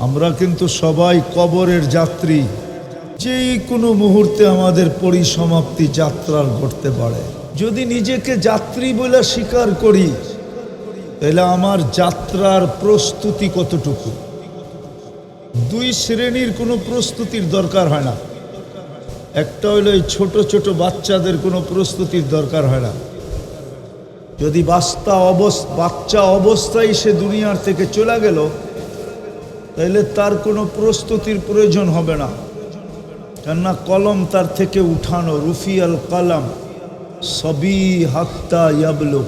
আমরা কিন্তু সবাই কবরের যাত্রী। যেই কোনো মুহূর্তে আমাদের পরিসমাপ্তি যাত্রার ঘটতে পারে। যদি নিজেকে যাত্রী বলে স্বীকার করি, তাহলে আমার যাত্রার প্রস্তুতি কতটুকু? দুই শ্রেণীর কোনো প্রস্তুতির দরকার হয় না। একটা হইল এই ছোট ছোট বাচ্চাদের কোনো প্রস্তুতির দরকার হয় না। যদি বাচ্চা অবস্থায় সে দুনিয়ার থেকে চলে গেল, তাহলে তার কোনো প্রস্তুতির প্রয়োজন হবে না। কেননা কলম তার থেকে উঠানো, রুফিয়াল কালাম সবই হাত্তা ইয়াবলুগ।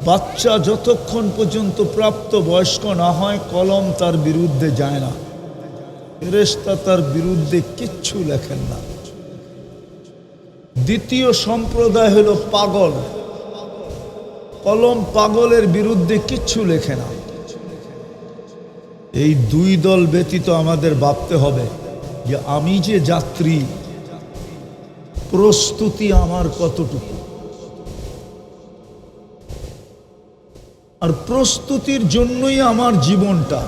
বাচ্চা যতক্ষণ পর্যন্ত প্রাপ্ত বয়স্ক না হয়, কলম তার বিরুদ্ধে যায় না, ফেরেশতা তার বিরুদ্ধে কিচ্ছু লেখেন না। দ্বিতীয় সম্প্রদায় হলো পাগল। কলম পাগলের বিরুদ্ধে কিচ্ছু লেখে না। এই দুই দল ব্যতীত আমাদের ভাবতে হবে যে আমি যে যাত্রী, প্রস্তুতি আমার কতটুকু। আর প্রস্তুতির জন্যই আমার জীবনটা।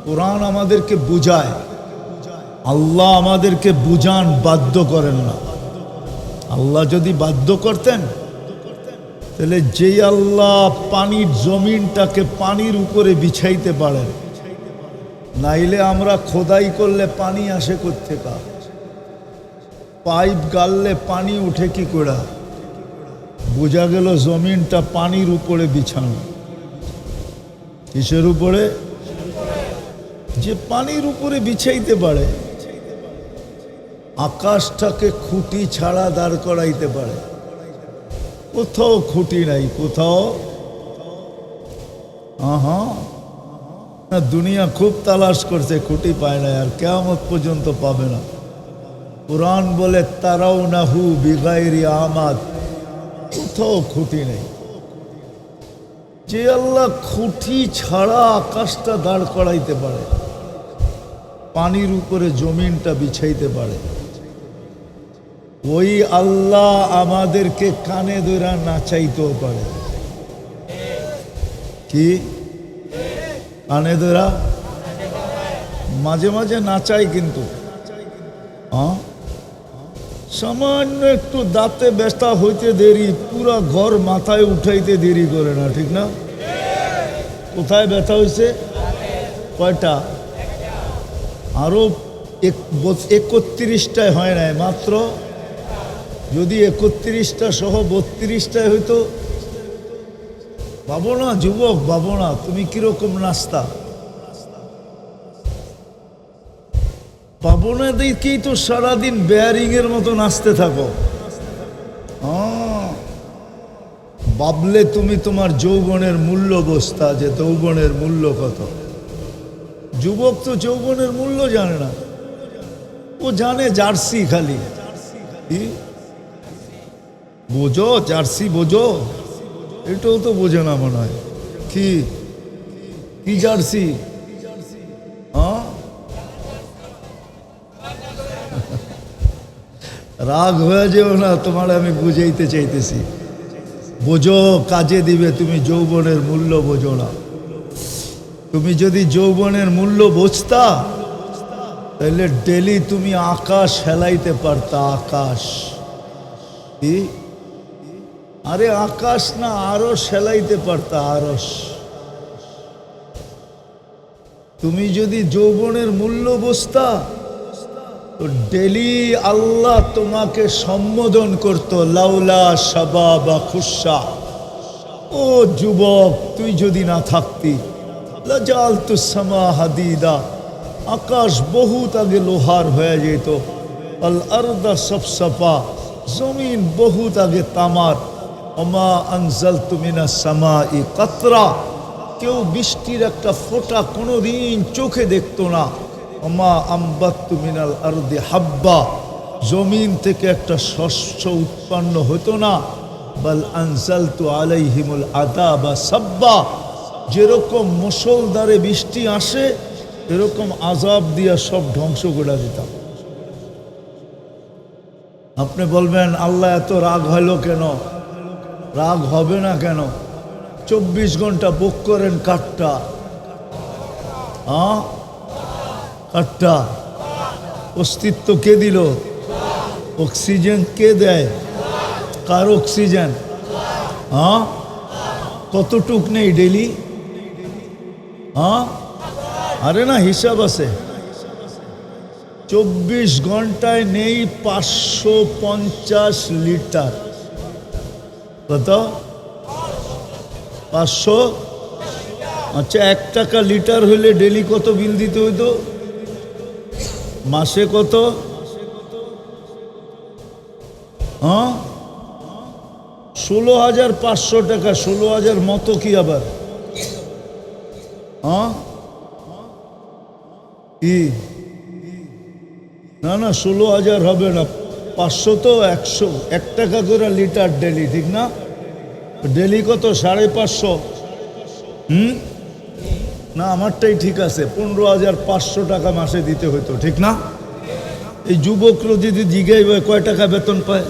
কোরআন আমাদেরকে বুঝায়, আল্লাহ আমাদেরকে বুঝান, বাধ্য করেন না। আল্লাহ যদি বাধ্য করতেন, তাহলে যেই আল্লাহ পানির জমিনটাকে পানির উপরে বিছাইতে পারেন, নাইলে আমরা খোদাই করলে পানি আসে কোত্থেকে? পাইপ গাললে পানি উঠে কি করে? বোঝা গেল জমিনটা পানির উপরে বিছানো। কিসের উপরে? যে পানির উপরে বিছাইতে পারে। আকাশটাকে খুঁটি ছাড়া দাঁড় করাইতে পারে। কোথাও খুঁটি নাই, কোথাও। দুনিয়া খুব তালাশ করছে, খুঁটি পায় না, আর কিয়ামত পর্যন্ত পাবে না। কুরআন বলে তারাউনাহু বিগাইরি আমাদ, কোথাও খুঁটি নেই। যে আল্লাহ খুঁটি ছাড়া আকাশটা দাঁড় করাইতে পারে, পানির উপরে জমিনটা বিছাইতে পারে, ওই আল্লাহ আমাদেরকে কানে ধরে নাচাইতেও পারে। কি কানে ধরা? মাঝে মাঝে নাচাই, কিন্তু সামান্য একটু দাঁতে ব্যথা হইতে দেরি, পুরা ঘর মাথায় উঠাইতে দেরি করে না, ঠিক না? কোথায় ব্যথা হয়েছে? কয়টা? আরো 31টায় হয় নাই মাত্র। যদি 31টা সহ 32টায় হইতো, ভাবো না যুবক, ভাবো না তুমি কিরকম নাস্তা। পাবনা দেখেই তো সারাদিন বেয়ারিং এর মতো নাচতে থাকো। ভাবলে তুমি তোমার যৌবনের মূল্য বস্তা, যে যৌবনের মূল্য কত। যুবক তো যৌবনের মূল্য জানে না, ও জানে জার্সি খালি। বোঝো জার্সি, বোঝো? এটাও তো বোঝে না মনে হয়। কি কি জার্সি? রাগ হয়ে যেও না, তোমার আমি বুঝাইতে চাইতেছি। বোঝো, কাজে দিবে। তুমি যৌবনের মূল্য বোঝো না। তুমি যদি যৌবনের মূল্য বুঝতা, তাহলে ডেলি তুমি আকাশ হেলাইতে পারতা। আকাশ কি? আরে আকাশ না, আরশ হেলাইতে পারতা। আরশ। তুমি যদি যৌবনের মূল্য বুঝতা, তো ডেলি আল্লাহ তোমাকে সম্বোধন করতো, লাউলা শাবাবা খুশা। ও যুবক, তুই যদি না থাকতি, লাজালতু সামা হাদিদা, আকাশ বহুত আগে লোহার হয়ে যেত। আল আরদা সফসফা, জমিন বহুত আগে তামার। ওমা আনজালতু মিনাস সামাই কাতরা, কেউ বৃষ্টির একটা ফোঁটা কোনোদিন চোখে দেখতো না। ওমা আম্বাত্তু মিনাল আরদি হাব্বা, জমিন থেকে একটা শস্য উৎপন্ন হতো না। বাল আনজালতু আলাইহিমুল আযাবা সাব্বা, যেরকম মুষলধারে বৃষ্টি আসে, এরকম আযাব দিয়া সব ধ্বংস করে দিতাম। আপনি বলবেন আল্লাহ এত রাগ হলো কেন? রাগ হবে না কেন? 24 ঘন্টা বুক করেন কাঠটা, হ্যাঁ, কারটা অস্তিত্ব কে দিল? অক্সিজেন কে দেয়? কার অক্সিজেন? হ্যাঁ, কতটুক নেই ডেলি? হ্যাঁ, আরে না হিসাব আছে, 24 ঘন্টায় নেই 550 লিটার। কত? 500। আচ্ছা, 1 টাকা লিটার হইলে ডেলি কত বিল দিতে হইতো? মাসে কত? হ্যাঁ, 16,500 টাকা। 16,000 মতো কি আবার? হ্যাঁ, কি না না, 16,000 হবে না, 500 তো 100, 1 টাকা করে লিটার ডেলি, ঠিক না? ডেলি কত? 550। না, আমারটাই ঠিক আছে, 15,500 টাকা মাসে দিতে হইতো, ঠিক না? এই যুবকরা যদি জিজ্ঞাই কয় টাকা বেতন পায়,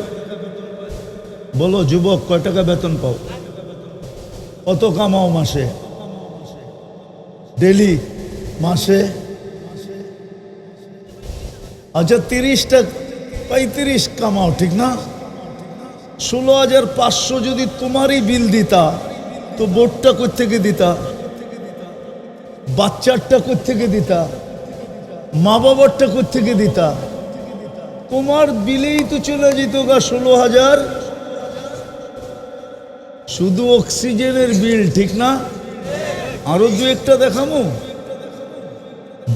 বলো যুবক কয় টাকা বেতন পাও? কত কামাও মাসে? ডেলি মাসে? আচ্ছা, 35 কামাও, ঠিক না? 16,500 যদি তোমারই বিল দিতা, তো বোর্ডটা কোত্থেকে দিতা? বাচ্চারটা কোত্থেকে দিতা? মা বাবারটা কোত্থেকে দিতা? তোমার বিলেই তো চলে যেত গা 16,000, শুধু অক্সিজেনের বিল, ঠিক না? আরো দু একটা দেখামো।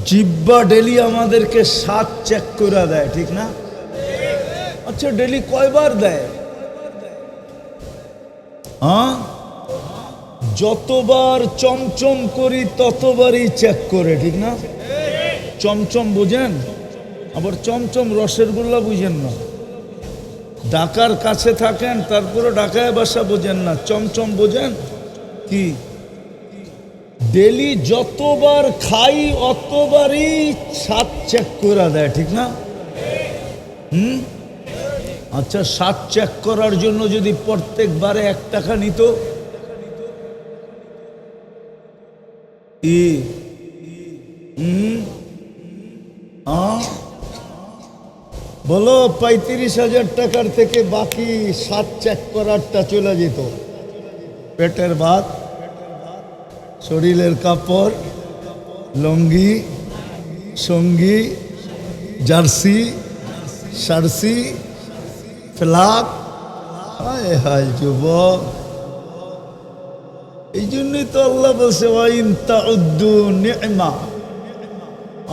জিব্বা ডেলি আমাদেরকে 7 চেক করে দেয়, ঠিক না? আচ্ছা, ডেলি কয়বার দেয়? হ্যাঁ, যতবার চমচম করি ততবারই চেক করে, ঠিক না? চমচম বুঝেন? আবার চমচম রসের গোল্লা বুঝেন না। ঢাকার কাছে থাকেন, তারপরে ঢাকায় বাসা বোঝেন না। চমচম বোঝেন কি? ডেলি যতবার খাই অতবারই 7 চেক করে দেয়, ঠিক না? আচ্ছা, 7 চেক করার জন্য যদি প্রত্যেকবারে 1 টাকা নিত, বলো 35,000 টাকার থেকে বাকি 7 চেক করারটা চলে যেত। পেটের ভাত, শরীরের কাপড়, লঙ্গি, সঙ্গী, জার্সি, সারসি, ফ্লাক। হায় হায় যুবক, এই জন্যই তো আল্লাহ বলছে ওয়াইন তাউদ্দু নি'মা,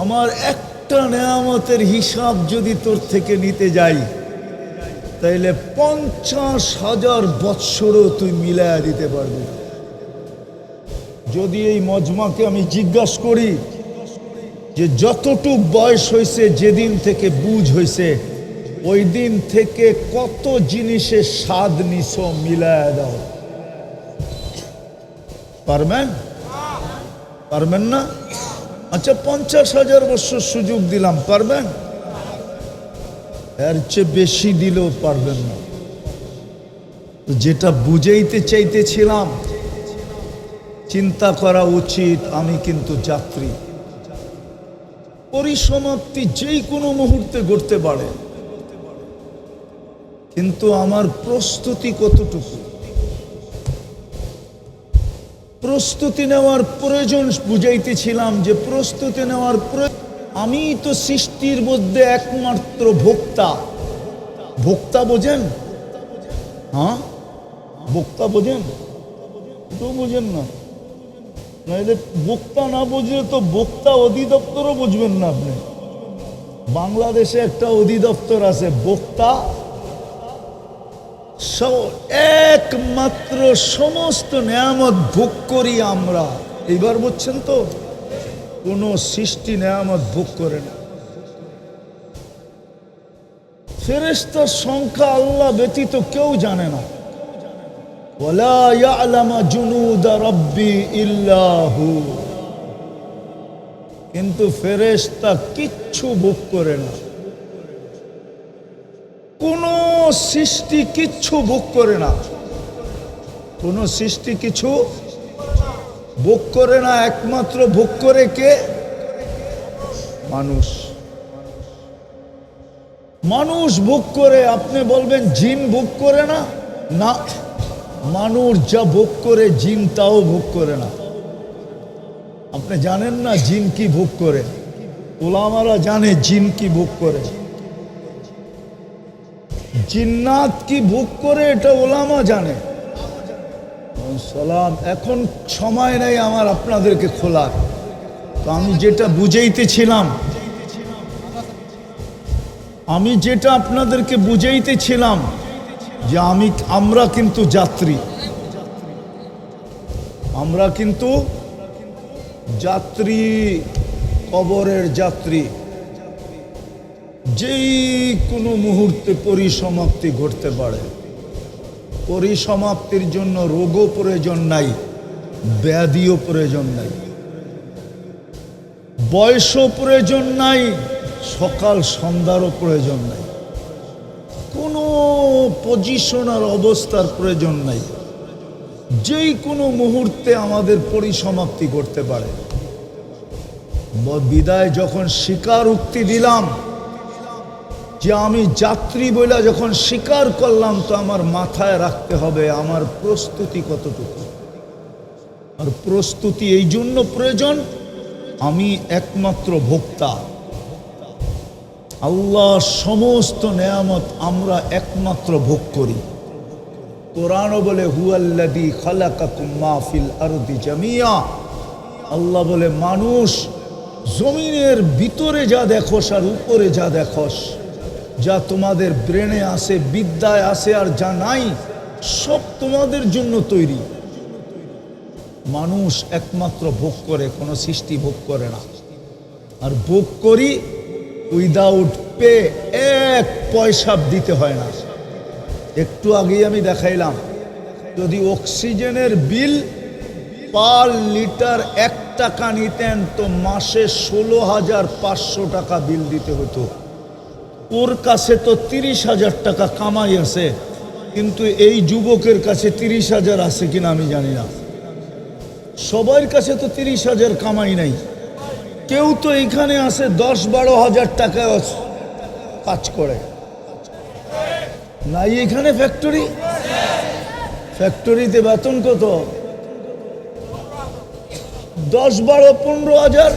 আমার একটা নেয়ামতের হিসাব যদি তোর থেকে নিতে যাই, তাইলে 50,000 বৎসরও তুই মিলায়া দিতে পারবি না। যদি এই মজমাকে আমি জিজ্ঞাসা করি যে যতটুক বয়স হয়েছে, যেদিন থেকে বুঝ হয়েছে, ওই দিন থেকে কত জিনিসের স্বাদ নিছো, মিলায়া দাও, পারবেন? পারবেন না? আচ্ছা, 50,000 বছর সুযোগ দিলাম, পারবেন? এর চেয়ে বেশি দিলেও পারবেন না। যেটা বুঝাইতে চাইতেছিলাম, চিন্তা করা উচিত, আমি কিন্তু যাত্রী। পরিসমাপ্তি যেই কোনো মুহূর্তে ঘটতে পারে, কিন্তু আমার প্রস্তুতি কতটুকু? প্রস্তুতি নেওয়ার প্রয়োজন বুঝাইতেছিলাম যে প্রস্তুতি নেওয়ার আমি তো সৃষ্টির মধ্যে একমাত্র ভোক্তা। ভোক্তা বোঝেন? হ্যাঁ, ভোক্তা বোঝেন? তো বোঝেন না, নাহলে ভোক্তা না বুঝলে তো ভোক্তা অধিদপ্তরও বুঝবেন না আপনি। বাংলাদেশে একটা অধিদপ্তর আছে, ভোক্তা একমাত্র সমস্ত নেয়ামত ভোগ করি আমরা। এইবার বুঝছেন তো? কোন সৃষ্টি নেয়ামত ভোগ করে না। ফেরেশতার সংখ্যা আল্লাহ ব্যতীত কেউ জানে না। ওয়ালা ইয়ালামু জুনুদা রাব্বি ইল্লা হু। কিন্তু ফেরেশতা কিচ্ছু ভোগ করে না, কোন সৃষ্টি কিচ্ছু ভোগ করে না। কোন সৃষ্টি কিছু ভোগ করে না, একমাত্র ভোগ করে কে? মানুষ মানুষ ভোগ করে। আপনি বলবেন জিন ভোগ করে না? না, মানুষ যা ভোগ করে জিন তাও ভোগ করে না। আপনি জানেন না জিন কি ভোগ করে? ওলামারা জানে জিন কি ভোগ করে, জিন্নাত কি ভোগ করে, এটা ওলামা জানে। সালাম। এখন সময় নাই আমার আপনাদেরকে খোলার, তো আমি যেটা বুঝাইতেছিলাম, আপনাদেরকে বুঝাইতেছিলাম যে আমরা কিন্তু যাত্রী, কবরের যাত্রী। যেই কোনো মুহূর্তে পরিসমাপ্তি ঘটতে পারে। পরিসমাপ্তির জন্য রোগও প্রয়োজন নাই, ব্যাধিও প্রয়োজন নাই, বয়সও প্রয়োজন নাই, সকাল সন্ধ্যারও প্রয়োজন নাই, কোনো পজিশন আর অবস্থার প্রয়োজন নাই। যেই কোনো মুহূর্তে আমাদের পরিসমাপ্তি করতে পারে। বিদায় যখন স্বীকার উক্তি দিলাম যে আমি যাত্রী বলে যখন স্বীকার করলাম, তো আমার মাথায় রাখতে হবে আমার প্রস্তুতি কতটুকু। আর প্রস্তুতি এই জন্য প্রয়োজন, আমি একমাত্র ভোক্তা। আল্লাহ সমস্ত নেয়ামত আমরা একমাত্র ভোগ করি। কোরআনও বলে হুয়াল্লাযী খালাকাকুম মা ফিল আরদি জামিয়া। আল্লাহ বলে মানুষ জমিনের ভিতরে যা দেখোস আর উপরে যা দেখোস, যা তোমাদের ব্রেনে আছে, বিদ্যায় আছে আর যা নাই, সব তোমাদের জন্য তৈরি। মানুষ একমাত্র ভোগ করে, কোনো সৃষ্টি ভোগ করে না। আর ভোগ করি উইদাউট পে, এক পয়সা দিতে হয় না। একটু আগেই আমি দেখাইলাম, যদি অক্সিজেনের বিল পার লিটার 1 টাকা নিতেন, তো মাসে 16,500 টাকা বিল দিতে হতো। ওর কাছে তো 30,000 টাকা কামাই আছে, কিন্তু এই যুবকের কাছে 30,000 আছে কিনা আমি জানি না। সবার কাছে তো 30,000 কামাই নাই। কেউ তো এখানে আছে 10-12 হাজার টাকা কাজ করে নাই। এখানে ফ্যাক্টরিতে বেতন কত? 10-12-15 হাজার,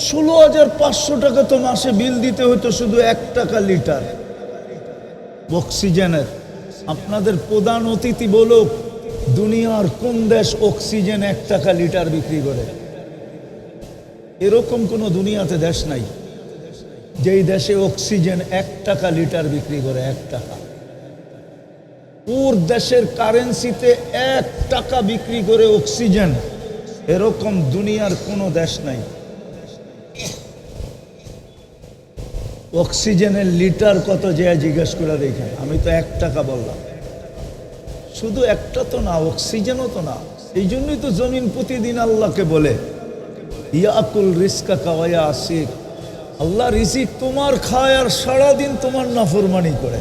16,500 টাকা তো মাসে বিল দিতে হতো শুধু 1 টাকা লিটার অক্সিজেনের। আপনাদের প্রধান অতিথি বলুক, দুনিয়ার কোন দেশ অক্সিজেন 1 টাকা লিটার বিক্রি করে? এরকম কোনো দুনিয়াতে দেশ নাই যেই দেশে অক্সিজেন 1 টাকা লিটার বিক্রি করে। 1 টাকা। ওর দেশের কারেন্সিতে 1 টাকা বিক্রি করে অক্সিজেন, এরকম দুনিয়ার কোনো দেশ নাই। অক্সিজেনের লিটার কত যে জিজ্ঞেস করে দেখেন। আমি তো 1 টাকা বললাম। শুধু একটা তো না, অক্সিজেনও তো না। এই জন্যই তো জমিন প্রতিদিন আল্লাহকে বলে ইয়াকুল রিজকা কাওয়া আসিক। আল্লাহ রিজিক তোমার খায় আর সারাদিন তোমার নাফরমানি করে।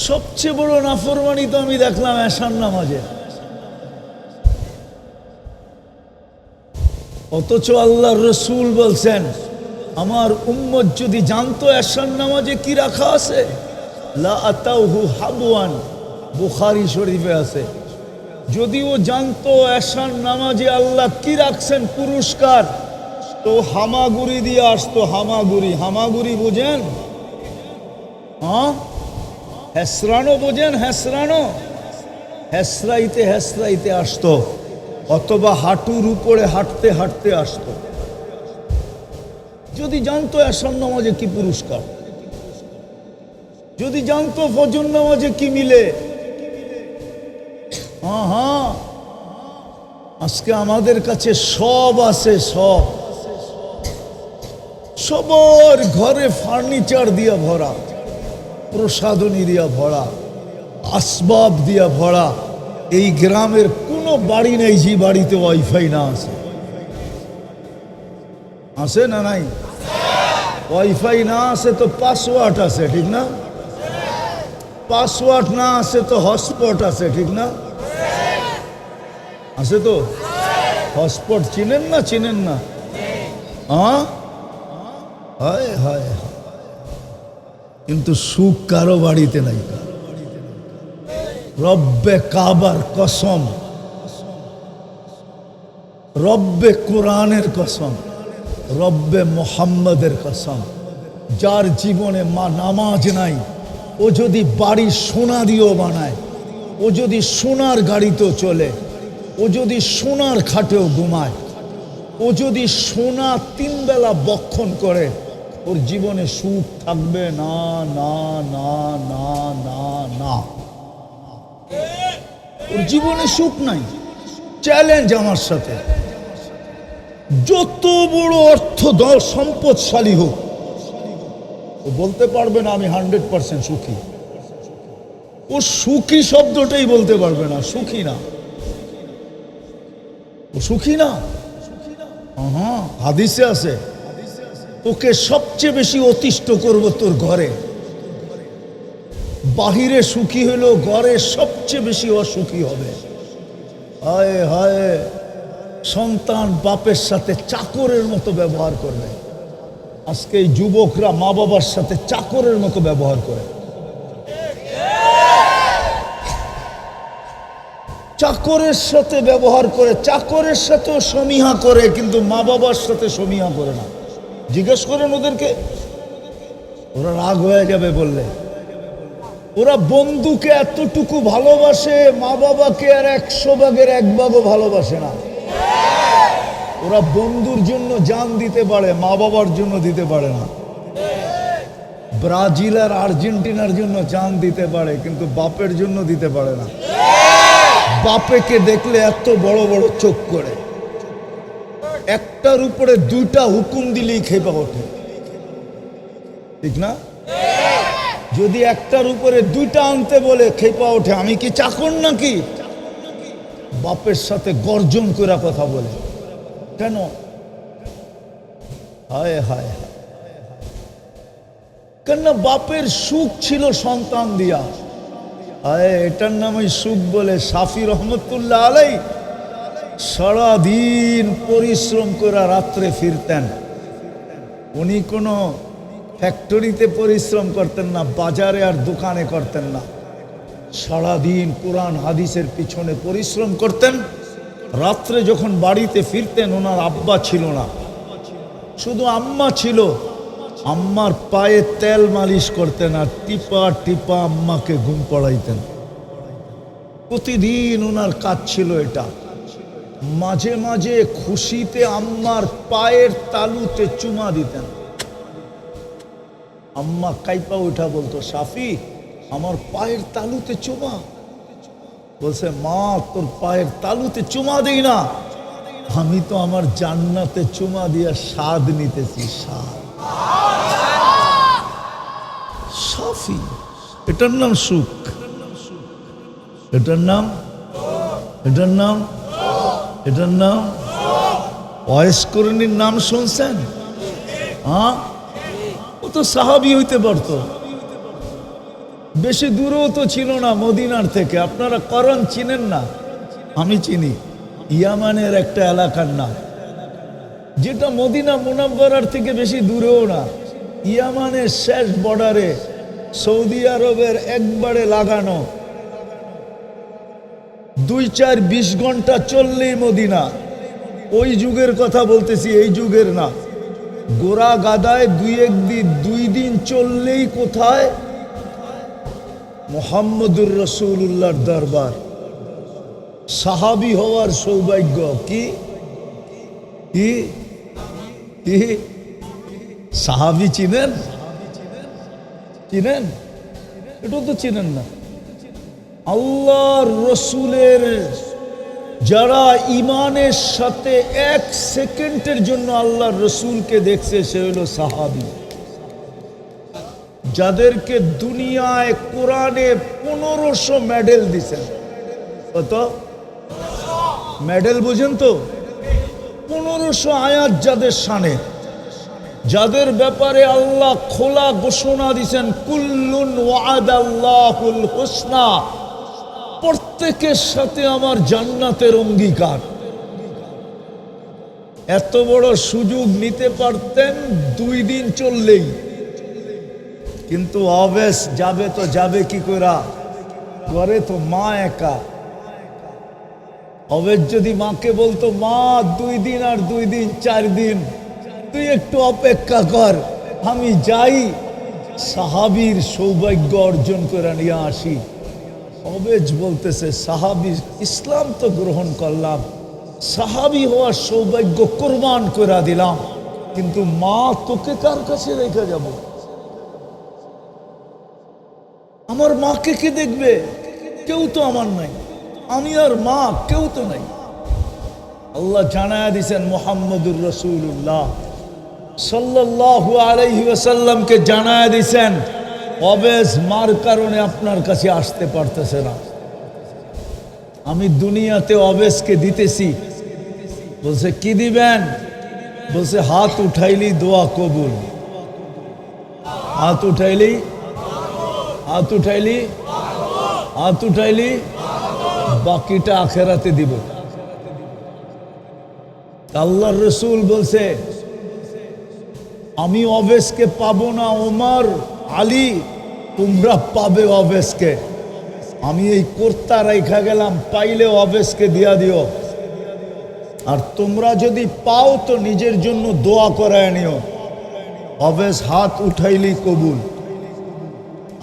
সবচেয়ে বড় নাফরমানি তো আমি দেখলাম এশার নামাজে। অথচ আল্লাহর রসুল বলছেন, আমার উম্মত যদি জানতো এশার নামাজে কি রাখা আছে, লা আতাউহু হাবওয়ান, বুখারী শরীফে আছে। যদিও জানতো এশার নামাজে আল্লাহ কি রাখছেন পুরস্কার, তো হামাগুড়ি দিয়ে আসতো। হামাগুড়ি বোঝেন? হ্যাঁ, হেসরানো বোঝেন? হেসরাইতে আসতো, অথবা হাঁটুর উপরে হাঁটতে হাঁটতে আসতো। যদি জানতো এশার নামাজে কি পুরস্কার, যদি জানতো ফজর নামাজে কি মিলে। হ্যাঁ, আজকে আমাদের কাছে সব আছে, সবার ঘরে ফার্নিচার দিয়া ভরা, প্রসাধনী দিয়া ভরা, আসবাব দিয়া ভরা। এই গ্রামের কোনো বাড়ি নেই যে বাড়িতে ওয়াইফাই না আছে। আছে না নাই? ওয়াইফাই না আছে তো পাসওয়ার্ড আছে, ঠিক না? পাসওয়ার্ড না আছে তো হটস্পট আছে, ঠিক না? আছে তো। হটস্পট চিনেন না? হায় হায়, কিন্তু সুখ কারো বাড়িতে নাই। রব্বে কাবার কসম, রব্বে কোরআনের কসম, রব্বে মোহাম্মদের কসম, যার জীবনে মা নামাজ নাই, ও যদি বাড়ি সোনা দিয়েও বানায়, ও যদি সোনার গাড়িতেও চলে, ও যদি সোনার খাটেও ঘুমায়, ও যদি সোনা 3 বেলা বক্ষণ করে, ওর জীবনে সুখ থাকবে না না না না না না, ওর জীবনে সুখ নাই। চ্যালেঞ্জ আমার সাথে, যত বড় অর্থ সম্পদশালী হোক, ও বলতে পারবে না আমি 100% সুখী। ও সুখী শব্দটাই বলতে পারবে না, সুখী না, ও সুখী না। হ্যাঁ, হাদিসে আছে, তোকে সবচেয়ে বেশি অতিষ্ঠ করব তোর ঘরে। বাহিরে সুখী হলেও ঘরে সবচেয়ে বেশি অসুখী হবে। হায় হায়, সন্তান বাপের সাথে চাকরের মতো ব্যবহার করবে। আজকে এই যুবকরা মা বাবার সাথে চাকরের মতো ব্যবহার করে, চাকরের সাথে ব্যবহার করে, চাকরের সাথেও সমীহা করে, কিন্তু মা বাবার সাথে সমীহা করে না। জিজ্ঞেস করেন ওদেরকে, ওরা রাগ হয়ে যাবে বললে। ওরা বন্ধুকে এতটুকু ভালোবাসে, মা বাবাকে আর 100 ভাগের 1 ভাগও ভালোবাসে না। ওরা বন্ধুর জন্য জান দিতে পারে, মা বাবার জন্য দিতে পারে না। ব্রাজিল আর আর্জেন্টিনার জন্য জান দিতে পারে, কিন্তু বাপের জন্য দিতে পারে না। বাপেকে দেখলে এত বড় বড় চোখ করে, একটার উপরে 2টা হুকুম দিলেই খেপা ওঠে, ঠিক না? যদি একটার উপরে 2টা আনতে বলে খেপা ওঠে। আমি কি চাকর নাকি? বাপের সাথে গর্জন করে কথা বলে কেন? হায় হায়, কেন? বাপের সুখ ছিল সন্তান দিয়া। হায়, এটার নামই সুখ বলে। শাফি রহমতুল্লাহ আলাই সারাদিন পরিশ্রম করে রাত্রে ফিরতেন। উনি কোনো ফ্যাক্টরিতে পরিশ্রম করতেন না, বাজারে আর দোকানে করতেন না। সারাদিন কোরআন হাদিসের পিছনে পরিশ্রম করতেন। রাত্রে যখন বাড়িতে ফিরতেন, ওনার আব্বা ছিল না, শুধু আম্মা ছিল। আম্মার পায়ে তেল মালিশ করতেন আর টিপা টিপা আম্মাকে ঘুম পড়াইতেন। প্রতিদিন ওনার কাজ ছিল এটা। মাঝে মাঝে খুশিতে আম্মার পায়ের তালুতে চুমা দিতেন। আম্মা কাইপা উঠা বলতো, শাফি আমার পায়ের তালুতে চুমা। বলছে, মা তোর পায়ের তালুতে চুমা দিই না, আমি তো আমার জান্নাতে চুমা দিয়া স্বাদ নিতেছি, স্বাদ। শাফি, এটার নাম সুখ, এটার নাম, এটার নাম, এটার নাম ওয়াইসকরণীর নাম শুনছেন? হ্যাঁ, ও তো সাহাবী হইতে পারত, বেশি দূরেও তো ছিল না মদিনার থেকে। আপনারা করণ চিনেন না? আমি চিনি, ইয়ামানের একটা এলাকার নাম, যেটা মদিনা মুনাব্বরার থেকে বেশি দূরেও না। ইয়ামানের শেষ বর্ডারে, সৌদি আরবের একবারে লাগানো। 2-4-20 ঘন্টা চললেই মদিনা। ওই যুগের কথা বলতেছি, এই যুগের না। গোরা গাদায় 2 দিন চললেই কোথায়? মুহাম্মদুর রাসূলুল্লাহর দরবার। সাহাবী হওয়ার সৌভাগ্য কি কি কি? সাহাবী চিনেন? চিনেন? এটা তো চিনেন না। আল্লাহর রসুলের যারা ইমানের সাথে 1 সেকেন্ডের জন্য আল্লাহর রসুলকে দেখছে, সে হলো সাহাবী। যাদেরকে দুনিয়ায় কোরআনে 1500 মেডেল দিছেন। কত মেডেল বুঝেন তো? 1500 আয়াত যাদের শানে, যাদের ব্যাপারে আল্লাহ খোলা ঘোষণা দিছেন, কুল্লুন ওয়াদাল্লাহুল হুসনা, প্রত্যেকের সাথে আমার জান্নাতের অঙ্গীকার। এত বড় সুযোগ নিতে পারতেন 2 দিন চললেই, কিন্তু অবেশ যাবে তো যাবে কি করে, ঘরে তো মা একা। অবেশ যদি মাকে বলতো, মা 2 দিন আর 2 দিন 4 দিন তুই একটু অপেক্ষা কর, আমি যাই সাহাবীর সৌভাগ্য অর্জন করে নিয়ে আসি। অবেশ বলতেছে, সাহাবী ইসলাম তো গ্রহণ করলাম, সাহাবী হওয়ার সৌভাগ্য কোরবান করে দিলাম, কিন্তু মা তোকে কার কাছে রেখে যাব? আমার মাকে কে দেখবে? কেউ তো আমার নাই, আমি আর মা কেউ তো নাই। আল্লাহ জানায়া দিয়েছেন মুহাম্মদুর রাসূলুল্লাহ সাল্লাল্লাহু আলাইহি ওয়াসাল্লামকে জানায়া দিয়েছেন, অবেশ মার কারণে আপনার কাছে আসতে পারতেছে না। আমি দুনিয়াতে অবেশকে দিতেছি। বলছে কি দিবেন? বলছে হাত উঠাইলি দোয়া কবুল, হাত উঠাইলি, হাত উঠাইলি, হাত উঠাইলি, বাকিটা আখেরাতে দিব। আল্লাহর রাসূল বলছে, আমি অবেশকে পাবো না, ওমর আলী তোমরা পাবে অবেশকে। আমি এই কর্তা রেখা গেলাম, পাইলে অবেশকে দিয়া দিও, আর তোমরা যদি পাও তো নিজের জন্য দোয়া করায় নিও। অবেশ হাত উঠাইলি কবুল,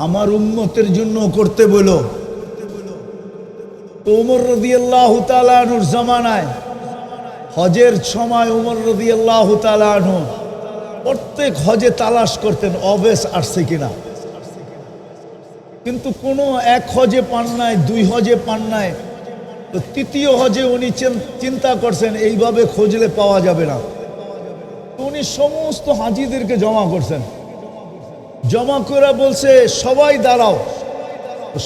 আমার উম্মতের জন্য করতে বলো। ওমর রাদিয়াল্লাহু তাআলা আনহুর জামানায় হজের সময় ওমর রাদিয়াল্লাহু তাআলা আনহু প্রত্যেক হজে তালাশ করতেন অবেশ আসছে কিনা, কিন্তু কোনো এক হজে পান নাই, 2 হজে পান নাই। তো 3য় হজে উনি চিন্তা করছেন এইভাবে খুঁজলে পাওয়া যাবে না, তো উনি সমস্ত হাজিদেরকে জমা করছেন। জমা করে বলছে সবাই দাঁড়াও।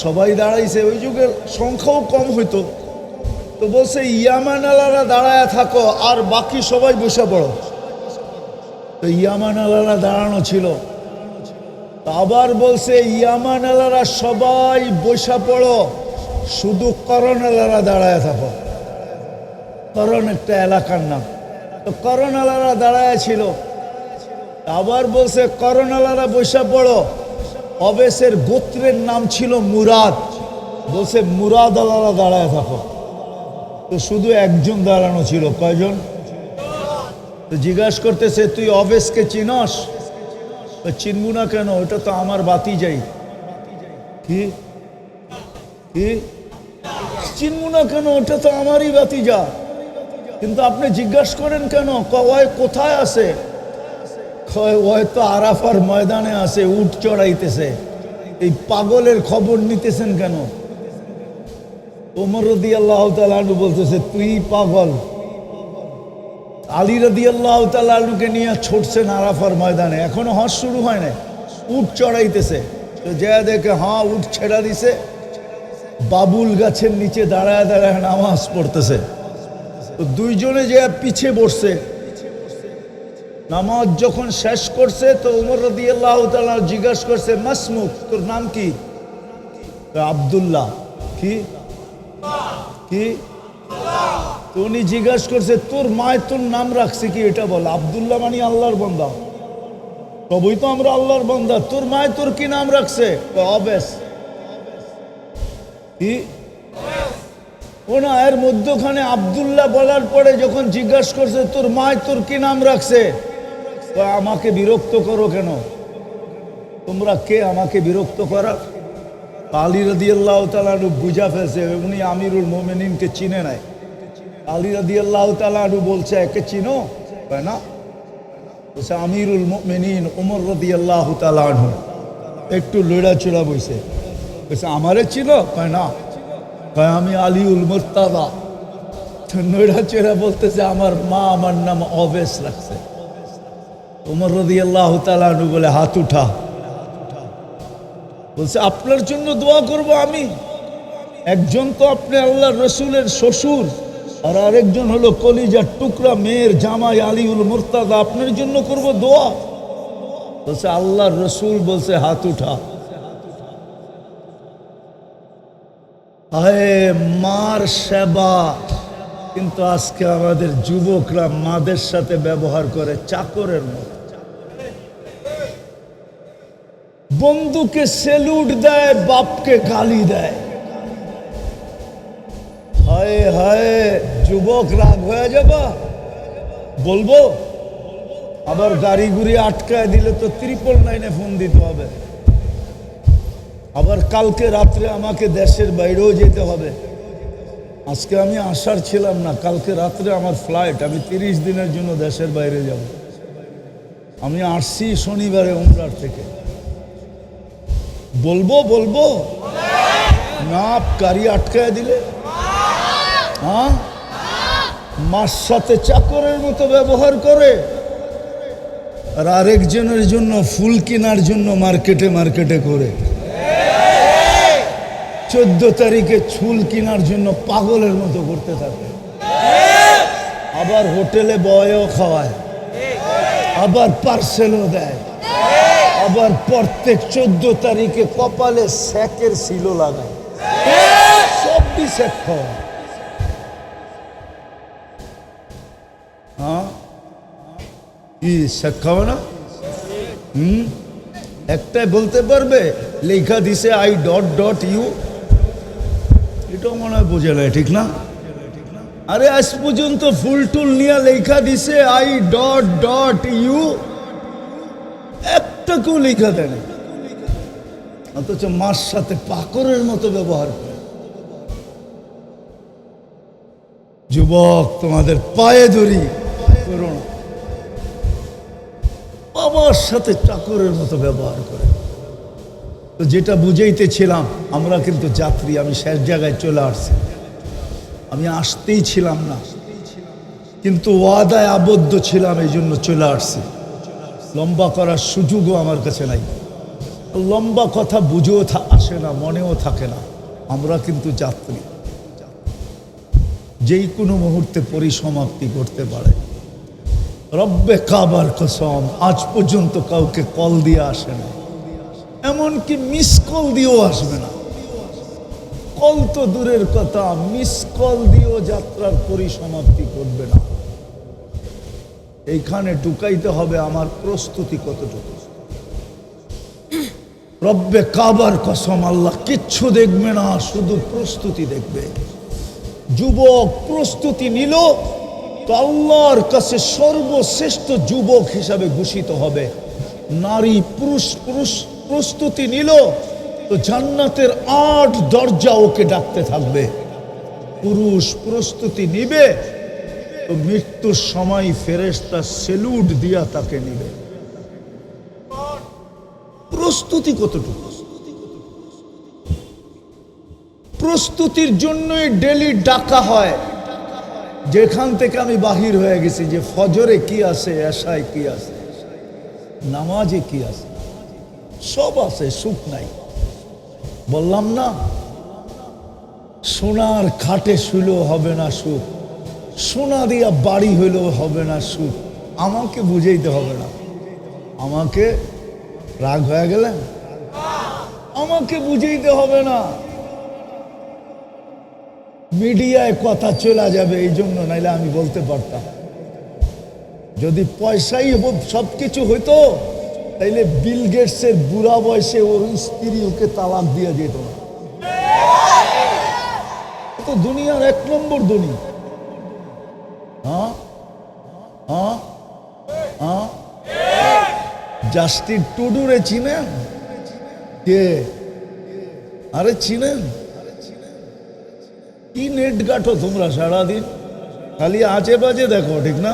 সবাই দাঁড়াইছে, ওই যুগের সংখ্যাও কম হইতো, তো বলছে ইয়ামান আলারা দাঁড়ায় থাকো আর বাকি সবাই বসে পড়ো। তো ইয়ামান আলারা দাঁড়ানো ছিল, আবার বলছে ইয়ামান আলারা সবাই বসে পড়ো, শুধু করণ আলারা দাঁড়ায় থাকো। করণ একটা এলাকার নাম, তো করণ আলারা দাঁড়ায় ছিল। আবার বলছে করণ আলারা বসে পড়ো। অবেশের গোত্রের নাম ছিল মুরাদ, বলছে মুরাদ আলারা দাঁড়ায় থাকো। তো শুধু একজন দাঁড়ানো ছিল, কয়জন? তো জিজ্ঞাসা করতেছে তুই অবেশকে চিনস? চিনবো না কেন, ওটা তো আমার বাতিজাই। কি কি চিনবো না কেন, ওটা তো আমারই বাতিজা, কিন্তু আপনি জিজ্ঞাসা করেন কেন? কয় কোথায় আছে? ওই তো আরাফার ময়দানে আছে, উট চড়াইতেছে। এই পাগলের খবর নিতেছেন কেন? ওমর রাদিয়াল্লাহু তাআলা আনহু বলতেছে তুই পাগল। আলী রাদিয়াল্লাহু তাআলা আনহুকে নিয়ে ছুটছেন আরাফার ময়দানে, এখনো হজ শুরু হয় না, উট চড়াইতেছে। তো যা দেখে হ্যাঁ উট ছেড়া দিছে, বাবুল গাছের নিচে দাঁড়ায় দাঁড়ায় নামাজ পড়তেছে। তো দুইজনে যে পিছে বসছে, নামাজ যখন শেষ করছে তো ওমর রাদিয়াল্লাহু তাআলা জিজ্ঞাসা করছে মাসমুক, তোর নাম কি? আব্দুল্লাহ। কি কি তো উনি জিজ্ঞাসা করছে তোর মায় তোর নাম রাখছে কি, এটা বল। আব্দুল্লাহ মানে আল্লাহর বান্দা, তবই তো আমরা আল্লাহর বান্দা। তোর মায় তোর কি নাম রাখছে? অবেশ। কি ও না, এর মধ্যখানে আব্দুল্লাহ বলার পরে যখন জিজ্ঞাসা করছে তোর মায় তোর কি নাম রাখছে, আমাকে বিরক্ত করো কেন? তোমরা কে আমাকে বিরক্ত করার? আলী রাদিয়াল্লাহু তাআলা বুঝা ফেলছে উনি আমিরুল মুমিনিনকে চিনে নাই। আলী রাদিয়াল্লাহু তাআলা বলছে একে চিনো? কয় না। বলছে আমিরুল মুমিনিন ওমর রাদিয়াল্লাহু তাআলা আনহু। একটু লড়াচড়া বইছে, বলছে আমারে চিনো? কয় না। কয় আমি আলীউল মুর্তাদা। লড়াচড়া বলতেছে আমার মা আমার নাম অবেশ রাখছে। ওমর রাদিয়াল্লাহু তাআলা আনহু বলে হাত উঠা। বলছে আপনার জন্য দোয়া করব আমি। একজন তো আপনি আল্লাহর রসুলের শ্বশুর, আর আরেকজন হলো কলিজার টুকরা মেয়ের জামাই আলীউল মুর্তাদা, আপনার জন্য করব দোয়া। বলছে আল্লাহর রসুল বলছে হাত উঠা। আহে মার সেবা, কিন্তু আজকে আমাদের যুবকরা মাদের সাথে ব্যবহার করে চাকরের মতো। বন্ধুকে সেলুট দেয়, বাপকে গালি দেয়। হায় হায়, যুবক রাগ হয়ে যাবা বলবো। আবার গাড়ি গুড়ি আটকায় দিলে তো 999 ফোন দিতে হবে। আবার কালকে রাত্রে আমাকে দেশের বাইরেও যেতে হবে। আজকে আমি আসার ছিলাম না, কালকে রাত্রে আমার ফ্লাইট। আমি 30 দিনের জন্য দেশের বাইরে যাব। আমি আসছি শনিবারে উমরার থেকে। বলবো না, গাড়ি আটকায় দিলে। হ্যাঁ, মার সাথে চাকরের মতো ব্যবহার করে। আর আরেকজনের জন্য ফুল কেনার জন্য মার্কেটে করে। 14 তারিখে চুল কেনার জন্য পাগলের মতো করতে থাকে। আবার হোটেলে বয়েও খাওয়ায়, আবার পার্সেলও দেয়, আবার প্রত্যেক 14 তারিখে কপালে স্যাকের সিলো লাগায়। সব স্যাক খাওয়া। হ্যাঁ, কি স্যাক খাওয়া না? একটাই বলতে পারবে লেখা দিছে I.U। এটাও মনে হয় বোঝে না, ঠিক না? আরে আজ পর্যন্ত ফুল টুল নিয়ে লেখা দিছে I.U, একটা কেউ লেখা দেয় না। অথচ মার সাথে পাকরের মতো ব্যবহার করে। যুবক, তোমাদের পায়ে ধরি, করো না। বাবার সাথে চাকরের মতো ব্যবহার করে। তো যেটা বুঝাইতেছিলাম, আমরা কিন্তু যাত্রী। আমি শেষ জায়গায় চলে আসছি। আমি আসতেই ছিলাম না, কিন্তু ওয়াদায় আবদ্ধ ছিলাম, এই জন্য চলে আসছি। লম্বা করার সুযোগও আমার কাছে নাই। লম্বা কথা বুঝেও আসে না, মনেও থাকে না। আমরা কিন্তু যাত্রী, যেই কোনো মুহূর্তে পরিসমাপ্তি করতে পারে। রব্বে কাবার কসম, আজ পর্যন্ত কাউকে কল দিয়ে আসে না, এমনকি মিস কল দিয়েও আসবে না। কল তো দূরের কথা, মিস কল দিয়েও যাত্রার পরিসমাপ্তি করবে না। এইখানে ঢুকাইতে হবে আমার প্রস্তুতি কতটুকু। রব্বে কাবার কসম, আল্লাহ কিচ্ছু দেখবে না, শুধু প্রস্তুতি দেখবে। যুবক প্রস্তুতি নিল তো আল্লাহর কাছে সর্বশ্রেষ্ঠ যুবক হিসাবে ঘোষিত হবে। নারী পুরুষ প্রস্তুতি নিল তো জান্নাতের 8 দরজা ওকে ডাকতে থাকবে। পুরুষ প্রস্তুতি নিবে তো মৃত্যুর সময় ফেরেশতা সেলুট দিয়া তাকে নিবে। প্রস্তুতি কতটুকু? প্রস্তুতির জন্যই ডেলি ডাকা হয়। যেখান থেকে আমি বাহির হয়ে গেছি যে ফজরে কি আছে, এশায় কি আছে, নামাজে কি আছে, সব আছে, সুখ নাই। বললাম না, সোনার খাটে শুলেও হবে না সুখ, সোনা দিয়া বাড়ি হইলেও হবে না সুখ। আমাকে বুঝাইতে হবে না। আমাকে রাগ হয়ে গেলেন, আমাকে বুঝাইতে হবে না। মিডিয়ায় কথা চলে যাবে এই জন্য, নাইলে আমি বলতে পারতাম। যদি পয়সাই সবকিছু হইতো তাইলে বিল গেটসের বুড়া বয়সে ওর স্ত্রী ওকে তালাক দিয়ে যেত না। তো দুনিয়ার 1 নম্বর ধনী। হ্যাঁ হ্যাঁ হ্যাঁ, জাস্টিন টুডুরে চিনেন? কে? আরে চিনেন? কি নেট গাঠো তোমরা সারাদিন, খালি আজে বাজে দেখো, ঠিক না?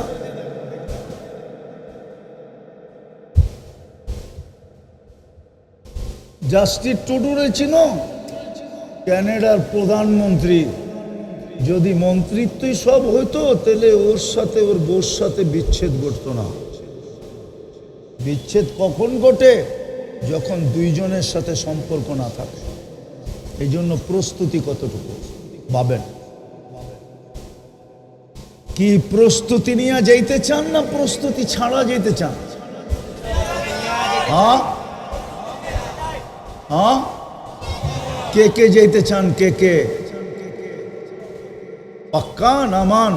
জাস্টিন টুডুরে চিনো? ক্যানাডার প্রধানমন্ত্রী। যদি মন্ত্রিত্বই সব হইতো তাহলে ওর সাথে, ওর বউর সাথে বিচ্ছেদ ঘটতো না। বিচ্ছেদ কখন ঘটে? যখন দুইজনের সাথে সম্পর্ক না থাকে। এই জন্য প্রস্তুতি কতটুকু ভাবেন। কি প্রস্তুতি নিয়ে যাইতে চান না প্রস্তুতি ছাড়া যাইতে চান? হ্যাঁ হ্যাঁ, কে কে যাইতে চান? কে কে? পাক্কা নামান